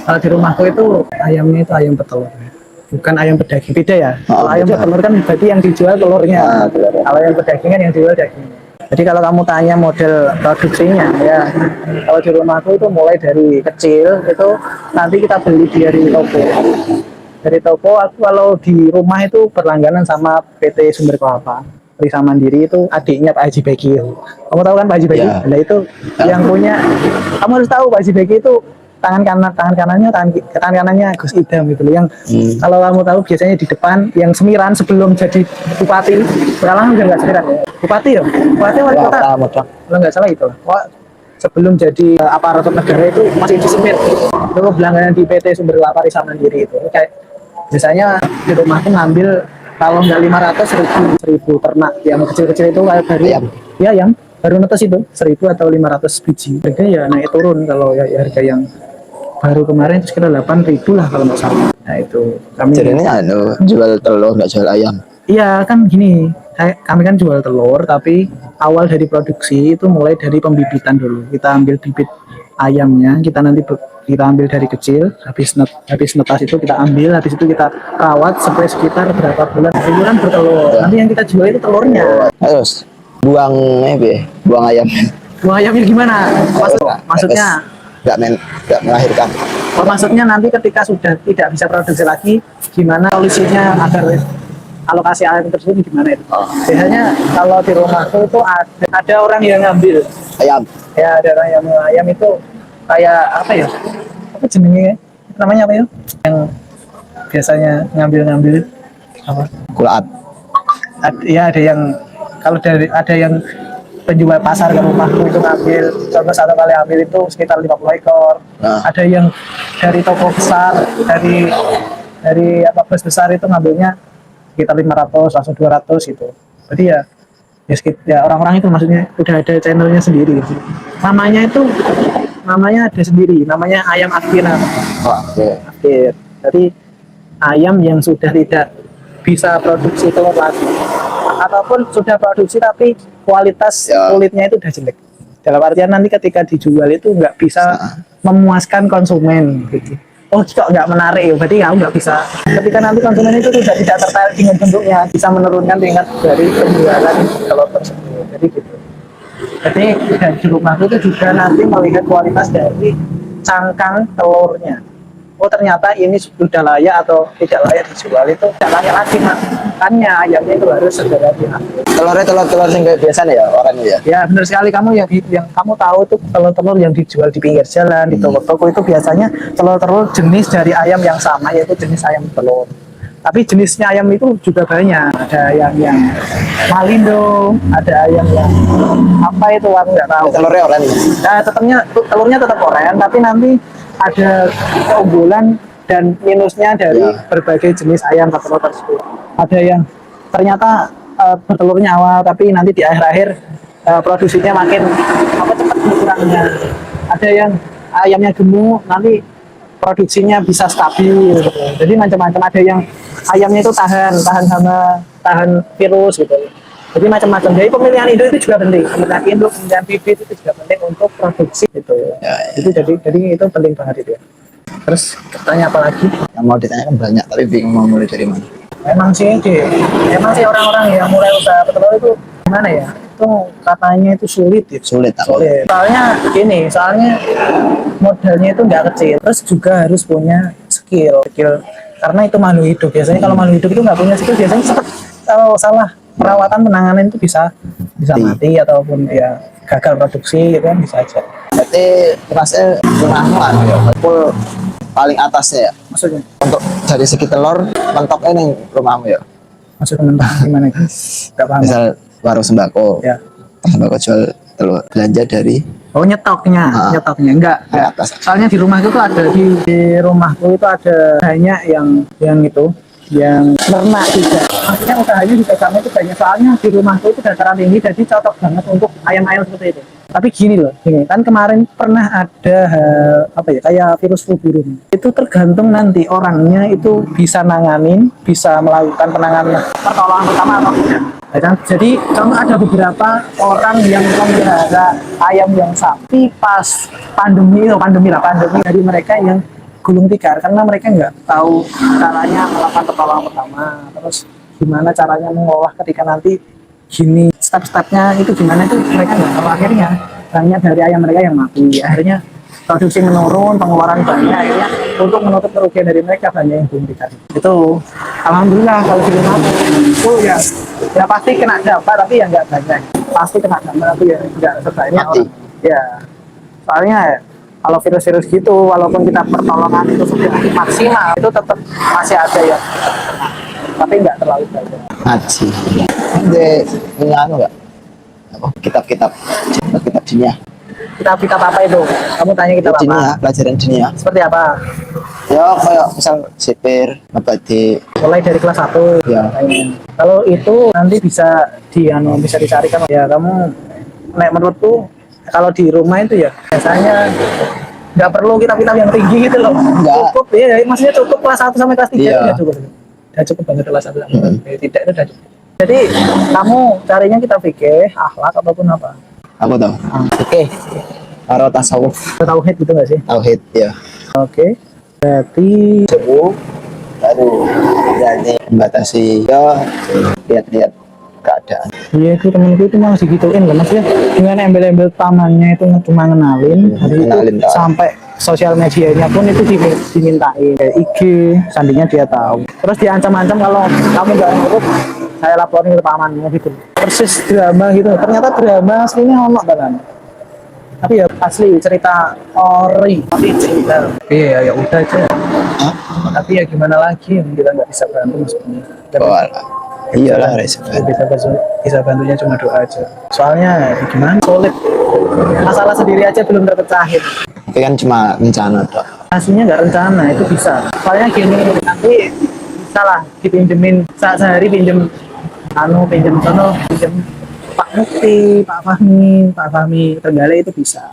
Kalau di rumahku itu ayamnya itu ayam petelur, bukan ayam pedaging. Beda ya. Kalau ayam petelur kan berarti yang dijual telurnya. Kalau yang pedaging kan yang dijual daging. Jadi kalau kamu tanya model produksinya ya, kalau di rumahku itu mulai dari kecil itu nanti kita beli dari toko. Dari toko aku kalau di rumah itu berlangganan sama PT Sumber Kelapa. Risa Mandiri itu adiknya Pak Haji Beki. Kamu tahu kan Pak Haji Beki? Ya. Nah itu yang punya. Kamu harus tahu Pak Haji Beki itu tangan kanannya Gus Idam gitu loh. Yang kalau kamu tahu biasanya di depan yang semiran sebelum jadi bupati. Sekarang udah nggak semiran ya. Bupati ya? Bupati wali kota. Kalau nggak salah itu. Wah, sebelum jadi aparatur negara itu masih disemir. Itu berlangganan di PT Sumber Kelapa Risa Mandiri itu. Kayak biasanya di rumahku ngambil kalau nggak 500 1000 ternak yang kecil-kecil itu kayak baru ya yang baru netes itu 1000 atau 500 biji. Harga ya naik turun kalau ya harga yang baru kemarin itu sekitar 8.000 lah kalau nggak salah. Nah itu kami jadi ini jual telur nggak jual ayam. Iya kan gini, kami kan jual telur tapi awal dari produksi itu mulai dari pembibitan dulu. Kita ambil bibit ayamnya, kita ambil dari kecil, habis netas itu kita ambil, habis itu kita rawat sampai sekitar berapa bulan bertelur. Nanti yang kita jual itu telurnya. Terus buang buang ayam. Buang ayamnya gimana? Maksudnya nggak melahirkan. Oh, maksudnya nanti ketika sudah tidak bisa produksi lagi, gimana solusinya agar alokasi ayam tersebut gimana itu? Biasanya kalau di rumahku itu ada orang yang ngambil Ayam. ya, ada orang yang ngambil ayam itu kayak apa ya? Apa jenisnya? Namanya apa ya? Yang biasanya ngambil apa? Kulat. Ya ada yang kalau ada yang penjual pasar ke rumahku itu ngambil contoh satu kali ambil itu sekitar 50 ekor. Ada yang dari toko besar dari apa bus besar itu ngambilnya sekitar 500 langsung 200 gitu. Jadi ya orang-orang itu maksudnya udah ada channelnya sendiri gitu. Namanya ada sendiri, namanya ayam akhir. Akhir. Jadi ayam yang sudah tidak bisa produksi telur lagi ataupun sudah produksi tapi kualitas kulitnya itu udah jelek. Dalam artian nanti ketika dijual itu nggak bisa memuaskan konsumen gitu. Oh kok nggak menarik ya, berarti kamu nggak bisa. Ketika nanti konsumen itu tidak tertarik dengan bentuknya, bisa menurunkan tingkat dari penjualan telur tersebut. Jadi gitu. Jadi di rumahku itu juga nanti melihat kualitas dari cangkang telurnya. Oh ternyata ini sudah layak atau tidak layak dijual, itu tidak layak lagi makannya. Ayamnya itu harus segera diambil. Telurnya telur yang kayak biasa ya orangnya ya. Ya benar sekali, kamu yang kamu tahu tuh telur-telur yang dijual di pinggir jalan di toko-toko itu biasanya telur-telur jenis dari ayam yang sama, yaitu jenis ayam telur. Tapi jenisnya ayam itu juga banyak. Ada ayam yang Malindo, ada ayam yang apa itu aku nggak tahu. Telurnya oranye. Nah, telurnya tetap oranye, tapi nanti ada keunggulan dan minusnya dari berbagai jenis ayam petelur tersebut. Ada yang ternyata bertelurnya awal, tapi nanti di akhir-akhir produksinya makin cepat berkurangnya. Ada yang ayamnya gemuk, nanti produksinya bisa stabil gitu. Jadi macam-macam. Ada yang ayamnya itu tahan virus gitu. Jadi macam-macam. Jadi pemilihan induk itu juga penting. Pemilihan induk, pemilihan bibit itu juga penting untuk produksi gitu. Itu jadi itu penting banget itu ya. Terus tanya apa lagi? Yang mau ditanyakan banyak tapi bingung mau mulai dari mana. Memang sih orang-orang yang mulai usaha petelur itu gimana ya? Itu katanya itu sulit ya. Sulit. Soalnya modalnya itu nggak kecil. Terus juga harus punya skill. Karena itu makhluk hidup. Biasanya kalau makhluk hidup itu nggak punya skill, biasanya kalau salah perawatan penanganan itu bisa mati ataupun dia gagal produksi gitu kan, bisa aja. Berarti rasanya rumahmu ya, full paling atasnya ya. Maksudnya? Untuk dari segi telur mentoknya nih rumahmu ya. Maksudnya mentok gimana? Gak paham. Misal warung sembako. Ya. Sembako jual telur, belanja dari nyetoknya enggak. Atas. Soalnya di rumahku tuh ada di rumahku itu ada banyak yang ternak juga. Maksudnya usahanya juga sama itu banyak. Soalnya di rumahku itu dataran tinggi, jadi cocok banget untuk ayam-ayam seperti itu. Tapi gini kan kemarin pernah ada kayak virus flu burung. Itu tergantung nanti orangnya itu bisa nanganin, bisa melakukan penanganan pertolongan pertama atau tidak. Jadi contoh ada beberapa orang yang memelihara ayam yang sapi pas pandemi dari mereka yang gulung tikar karena mereka nggak tahu caranya melakukan pertolongan pertama, terus gimana caranya mengolah ketika nanti gini step-stepnya itu gimana itu mereka nggak tahu. Akhirnya banyak dari ayam mereka yang mati, akhirnya produksi menurun, pengeluaran banyak, akhirnya untuk menutup kerugian dari mereka banyak yang gulung tikar. Itu alhamdulillah kalau di rumah itu ya pasti kena dampak tapi ya nggak banyak, pasti kena dampak tapi ya nggak sebanyak Mati. orang. Ya soalnya kalau virus-virus gitu walaupun kita pertolongan itu sudah maksimal itu tetap masih ada ya, tapi nggak terlalu banyak. Ngaji. Ini punya anu nggak? Apa? Kitab-kitab dunia. Kita apa itu? Kamu tanya kita apa? Dunia, pelajaran dunia. Seperti apa? Ya kayak misal sipir, ngebadi. Mulai dari kelas 1 Ya. kalau itu nanti bisa bisa dicarikan ya. Kamu menurutku kalau di rumah itu ya biasanya nggak perlu kitab-kitab yang tinggi gitu loh. Enggak. Cukup ya, maksudnya cukup kelas 1 sampai kelas 3 Iya. itu udah cukup. Udah cukup banget kelas 1 sampai kelas 3. Tidak itu udah cukup. Jadi kamu carinya kitab fikih, akhlak ataupun apa? Apa tuh? Oke. Para tasawuf, Tauhid gitu nggak sih? tauhid ya. Oke. Berarti Subuh baru berani membatasi ya, lihat-lihat keadaan. iya itu temenku itu malah digituin loh, maksudnya dengan embel-embel tamannya itu cuma ngenalin, jadi Ngenalin, itu Kak. sampai sosial medianya pun itu dimintain kayak IG, sandinya dia tahu, terus diancam-ancam kalau kamu nggak nurut saya laporin ke pamanmu gitu, persis drama gitu. Ternyata drama aslinya ono kan, tapi ya asli cerita ori, tapi cerita iya ya udah aja. Hah? Tapi ya gimana lagi, kita nggak bisa bantu maksudnya. Oh, iyalah resep. Bisa bantunya cuma doa aja. Soalnya ya gimana, sulit. Masalah sendiri aja belum terpecahin. Tapi kan cuma rencana dok. Aslinya nggak rencana, itu bisa. Soalnya gini, nanti bisa lah dipinjemin sehari pinjem pinjem sono, pinjem Pak Mukti, Pak Fahmi Tenggale itu bisa.